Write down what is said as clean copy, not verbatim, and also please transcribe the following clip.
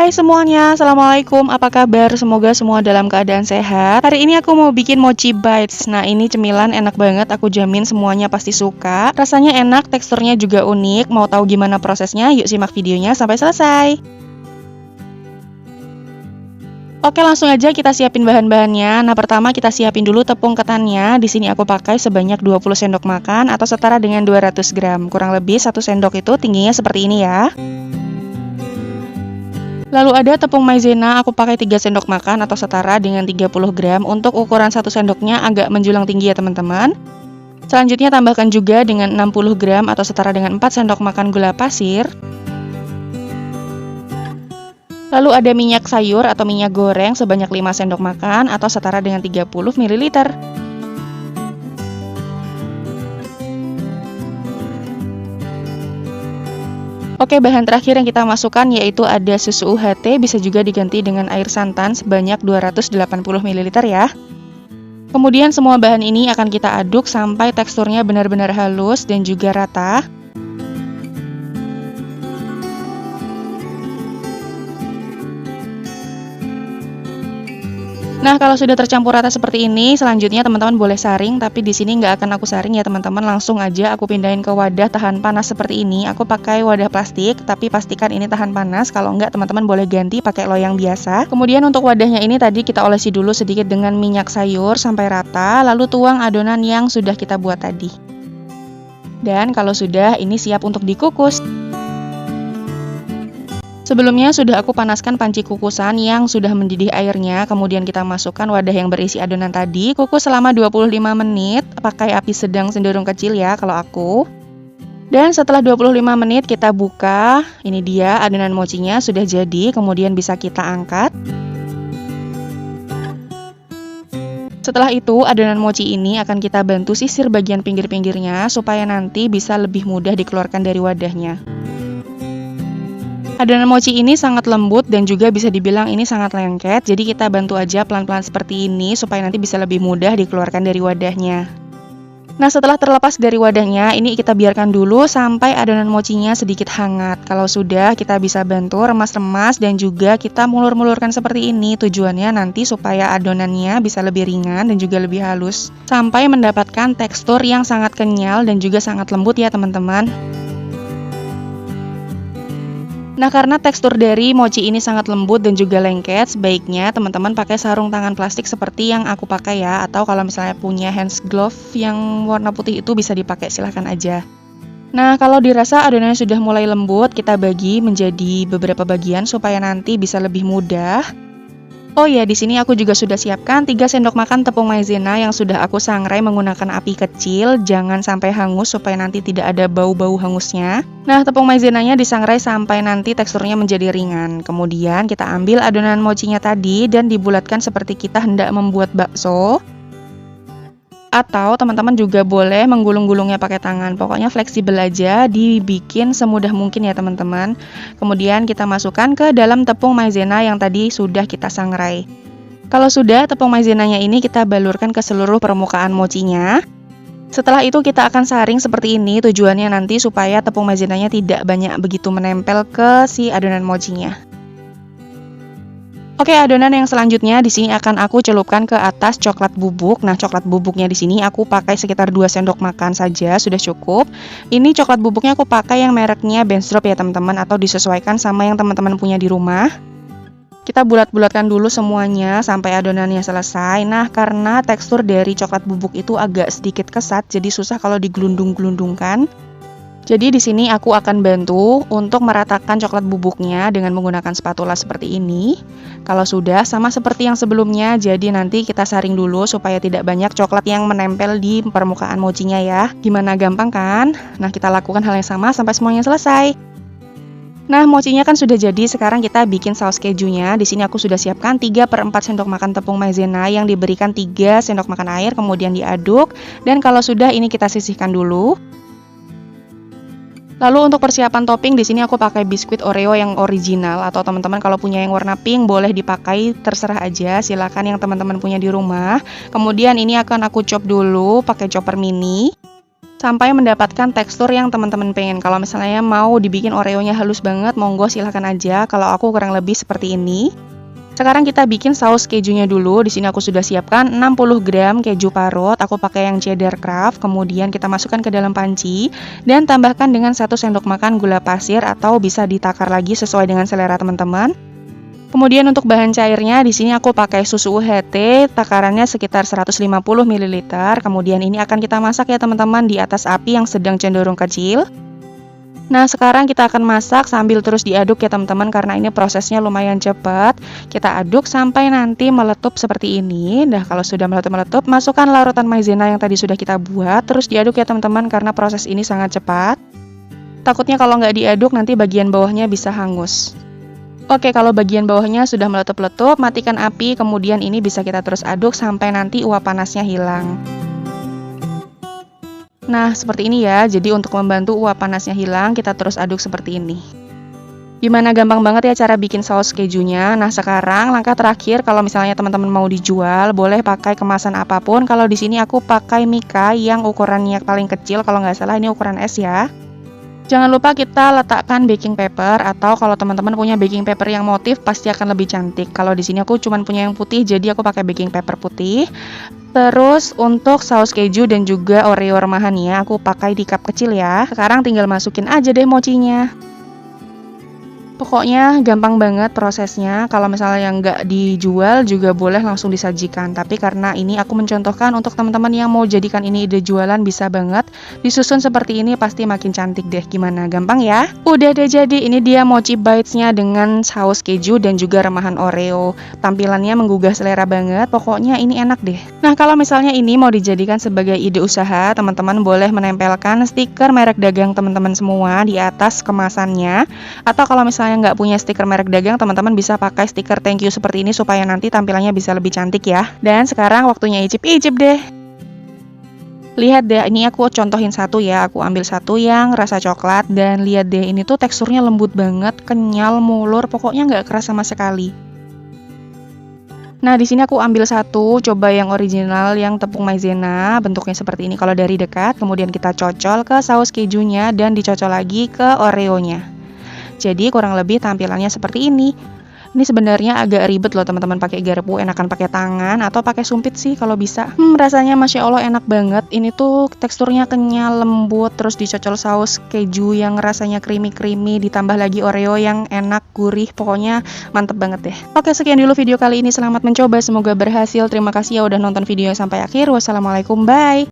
Hai semuanya, Assalamualaikum, apa kabar? Semoga semua dalam keadaan sehat. Hari ini aku mau bikin mochi bites. Nah, ini cemilan enak banget, aku jamin semuanya pasti suka. Rasanya enak, teksturnya juga unik. Mau tahu gimana prosesnya? Yuk simak videonya sampai selesai. Oke, langsung aja kita siapin bahan-bahannya. Nah, pertama kita siapin dulu tepung ketannya. Di sini aku pakai sebanyak 20 sendok makan atau setara dengan 200 gram. Kurang lebih 1 sendok itu tingginya seperti ini ya. Lalu ada tepung maizena, aku pakai 3 sendok makan atau setara dengan 30 gram. Untuk ukuran 1 sendoknya agak menjulang tinggi ya teman-teman. Selanjutnya tambahkan juga dengan 60 gram atau setara dengan 4 sendok makan gula pasir. Lalu ada minyak sayur atau minyak goreng sebanyak 5 sendok makan atau setara dengan 30 ml. Oke, bahan terakhir yang kita masukkan yaitu ada susu UHT, bisa juga diganti dengan air santan sebanyak 280 ml ya. Kemudian semua bahan ini akan kita aduk sampai teksturnya benar-benar halus dan juga rata. Nah, kalau sudah tercampur rata seperti ini, selanjutnya teman-teman boleh saring, tapi di sini nggak akan aku saring ya teman-teman, langsung aja aku pindahin ke wadah tahan panas seperti ini. Aku pakai wadah plastik, tapi pastikan ini tahan panas, kalau nggak teman-teman boleh ganti pakai loyang biasa. Kemudian untuk wadahnya ini tadi kita olesi dulu sedikit dengan minyak sayur sampai rata, lalu tuang adonan yang sudah kita buat tadi. Dan kalau sudah, ini siap untuk dikukus. Sebelumnya sudah aku panaskan panci kukusan yang sudah mendidih airnya, kemudian kita masukkan wadah yang berisi adonan tadi, kukus selama 25 menit, pakai api sedang cenderung kecil ya kalau aku. Dan setelah 25 menit kita buka, ini dia adonan mochinya sudah jadi, kemudian bisa kita angkat. Setelah itu adonan mochi ini akan kita bantu sisir bagian pinggir-pinggirnya supaya nanti bisa lebih mudah dikeluarkan dari wadahnya. Adonan mochi ini sangat lembut dan juga bisa dibilang ini sangat lengket, jadi kita bantu aja pelan-pelan seperti ini supaya nanti bisa lebih mudah dikeluarkan dari wadahnya. Nah, setelah terlepas dari wadahnya, ini kita biarkan dulu sampai adonan mochinya sedikit hangat. Kalau sudah, kita bisa bantu remas-remas dan juga kita mulur-mulurkan seperti ini. Tujuannya nanti supaya adonannya bisa lebih ringan dan juga lebih halus, sampai mendapatkan tekstur yang sangat kenyal dan juga sangat lembut ya teman-teman. Nah, karena tekstur dari mochi ini sangat lembut dan juga lengket, sebaiknya teman-teman pakai sarung tangan plastik seperti yang aku pakai ya, atau kalau misalnya punya hands glove yang warna putih itu bisa dipakai, silahkan aja. Nah, kalau dirasa adonannya sudah mulai lembut, kita bagi menjadi beberapa bagian supaya nanti bisa lebih mudah. Oh ya, di sini aku juga sudah siapkan 3 sendok makan tepung maizena yang sudah aku sangrai menggunakan api kecil, jangan sampai hangus supaya nanti tidak ada bau-bau hangusnya. Nah, tepung maizenanya disangrai sampai nanti teksturnya menjadi ringan. Kemudian kita ambil adonan mochinya tadi dan dibulatkan seperti kita hendak membuat bakso. Atau teman-teman juga boleh menggulung-gulungnya pakai tangan. Pokoknya fleksibel aja, dibikin semudah mungkin ya teman-teman. Kemudian kita masukkan ke dalam tepung maizena yang tadi sudah kita sangrai. Kalau sudah, tepung maizenanya ini kita balurkan ke seluruh permukaan mochinya. Setelah itu kita akan saring seperti ini, tujuannya nanti supaya tepung maizenanya tidak banyak begitu menempel ke si adonan mochinya. Oke, adonan yang selanjutnya di sini akan aku celupkan ke atas coklat bubuk. Nah, coklat bubuknya di sini aku pakai sekitar 2 sendok makan saja, sudah cukup. Ini coklat bubuknya aku pakai yang mereknya Bensdrop ya teman-teman, atau disesuaikan sama yang teman-teman punya di rumah. Kita bulat-bulatkan dulu semuanya sampai adonannya selesai. Nah, karena tekstur dari coklat bubuk itu agak sedikit kesat, jadi susah kalau digelundung-gelundungkan. Jadi di sini aku akan bantu untuk meratakan coklat bubuknya dengan menggunakan spatula seperti ini. Kalau sudah, sama seperti yang sebelumnya, jadi nanti kita saring dulu supaya tidak banyak coklat yang menempel di permukaan mochinya ya. Gimana, gampang kan? Nah, kita lakukan hal yang sama sampai semuanya selesai. Nah, mochinya kan sudah jadi, sekarang kita bikin saus kejunya. Di sini aku sudah siapkan 3/4 sendok makan tepung maizena yang diberikan 3 sendok makan air, kemudian diaduk. Dan kalau sudah, ini kita sisihkan dulu. Lalu untuk persiapan topping di sini aku pakai biskuit Oreo yang original, atau teman-teman kalau punya yang warna pink boleh dipakai, terserah aja, silakan yang teman-teman punya di rumah. Kemudian ini akan aku chop dulu pakai chopper mini. sampai mendapatkan tekstur yang teman-teman pengen. Kalau misalnya mau dibikin Oreonya halus banget, monggo silahkan aja. Kalau aku kurang lebih seperti ini. Sekarang kita bikin saus kejunya dulu. Di sini aku sudah siapkan 60 gram keju parut. Aku pakai yang cheddar craft. Kemudian kita masukkan ke dalam panci dan tambahkan dengan 1 sendok makan gula pasir atau bisa ditakar lagi sesuai dengan selera teman-teman. Kemudian untuk bahan cairnya di sini aku pakai susu UHT, takarannya sekitar 150 ml. Kemudian ini akan kita masak ya teman-teman di atas api yang sedang cenderung kecil. Nah, sekarang kita akan masak sambil terus diaduk ya teman-teman karena ini prosesnya lumayan cepat. Kita aduk sampai nanti meletup seperti ini. Nah, kalau sudah meletup-meletup, masukkan larutan maizena yang tadi sudah kita buat, terus diaduk ya teman-teman karena proses ini sangat cepat. Takutnya kalau nggak diaduk nanti bagian bawahnya bisa hangus. Oke, kalau bagian bawahnya sudah meletup-letup, matikan api, kemudian ini bisa kita terus aduk sampai nanti uap panasnya hilang. Nah, seperti ini ya, jadi untuk membantu uap panasnya hilang, kita terus aduk seperti ini. Gimana, gampang banget ya cara bikin saus kejunya. Nah, sekarang langkah terakhir, kalau misalnya teman-teman mau dijual, boleh pakai kemasan apapun. Kalau di sini aku pakai Mika yang ukurannya paling kecil, kalau nggak salah ini ukuran S ya. Jangan lupa kita letakkan baking paper atau kalau teman-teman punya baking paper yang motif pasti akan lebih cantik. Kalau di sini aku cuma punya yang putih jadi aku pakai baking paper putih. Terus untuk saus keju dan juga Oreo remahannya aku pakai di cup kecil ya. Sekarang tinggal masukin aja deh mochinya. Pokoknya gampang banget prosesnya. Kalau misalnya yang nggak dijual juga boleh langsung disajikan. Tapi karena ini aku mencontohkan untuk teman-teman yang mau jadikan ini ide jualan bisa banget. Disusun seperti ini pasti makin cantik deh. Gimana? Gampang ya? Udah deh jadi. Ini dia mochi bites-nya dengan saus keju dan juga remahan Oreo. Tampilannya menggugah selera banget. Pokoknya ini enak deh. Nah, kalau misalnya ini mau dijadikan sebagai ide usaha, teman-teman boleh menempelkan stiker merek dagang teman-teman semua di atas kemasannya. Atau kalau misalnya nggak punya stiker merek dagang, teman-teman bisa pakai stiker thank you seperti ini supaya nanti tampilannya bisa lebih cantik ya. Dan sekarang waktunya icip-icip deh. Lihat deh, ini aku contohin satu ya. Aku ambil satu yang rasa coklat dan lihat deh, ini tuh teksturnya lembut banget, kenyal, mulur, pokoknya nggak keras sama sekali. Nah, di sini aku ambil satu, coba yang original yang tepung maizena, bentuknya seperti ini kalau dari dekat. Kemudian kita cocol ke saus kejunya dan dicocol lagi ke Oreonya. Jadi kurang lebih tampilannya seperti ini. Ini sebenarnya agak ribet loh teman-teman pakai garpu, enakan pakai tangan atau pakai sumpit sih kalau bisa. Rasanya Masya Allah enak banget. Ini tuh teksturnya kenyal, lembut, terus dicocol saus keju yang rasanya creamy-creamy, ditambah lagi Oreo yang enak, gurih, pokoknya mantep banget deh. Oke, sekian dulu video kali ini, selamat mencoba, semoga berhasil. Terima kasih ya udah nonton videonya sampai akhir. Wassalamualaikum, bye!